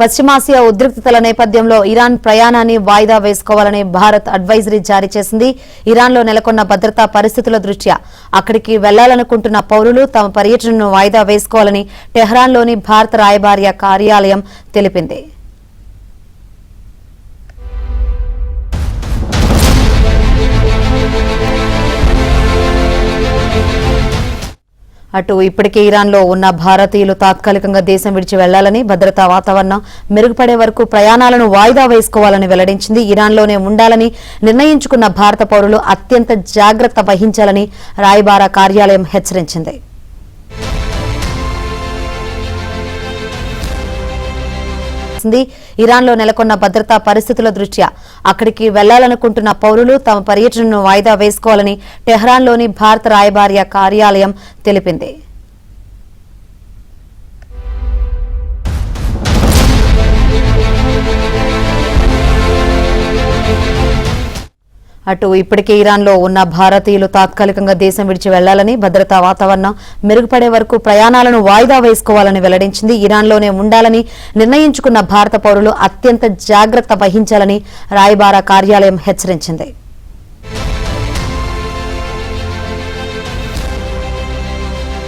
పశ్చిమాసియా ఉద్రిక్తతల నేపథ్యంలో ఇరాన్ ప్రయాణాన్ని వాయిదా వేసుకోవాలని భారత్ అడ్వైజరీ జారీ చేసింది. ఇరాన్లో నెలకొన్న భద్రతా పరిస్థితుల దృష్ట్యా అక్కడికి వెళ్లాలనుకుంటున్న పౌరులు తమ పర్యటనను వాయిదా వేసుకోవాలని టెహ్రాన్లోని భారత రాయబార్య కార్యాలయం తెలిపింది. అటు ఇప్పటికే ఇరాన్లో ఉన్న భారతీయులు తాత్కాలికంగా దేశం విడిచి వెళ్లాలని, భద్రతా వాతావరణం మెరుగుపడే వరకు ప్రయాణాలను వాయిదా వేసుకోవాలని వెల్లడించింది. ఇరాన్లోనే ఉండాలని నిర్ణయించుకున్న భారత పౌరులు అత్యంత జాగ్రత్త వహించాలని రాయబార కార్యాలయం హెచ్చరించింది. ఇరాన్లో నెలకొన్న భద్రతా పరిస్థితుల దృష్ట్యా అక్కడికి వెళ్లాలనుకుంటున్న పౌరులు తమ పర్యటనను వాయిదా వేసుకోవాలని టెహ్రాన్లోని భారత రాయబార్య కార్యాలయం తెలిపింది. అటు ఇప్పటికే ఇరాన్లో ఉన్న భారతీయులు తాత్కాలికంగా దేశం విడిచి వెళ్లాలని, భద్రతా వాతావరణం మెరుగుపడే వరకు ప్రయాణాలను వాయిదా వేసుకోవాలని వెల్లడించింది. ఇరాన్లోనే ఉండాలని నిర్ణయించుకున్న భారత పౌరులు అత్యంత జాగ్రత్త వహించాలని రాయబార కార్యాలయం హెచ్చరించింది.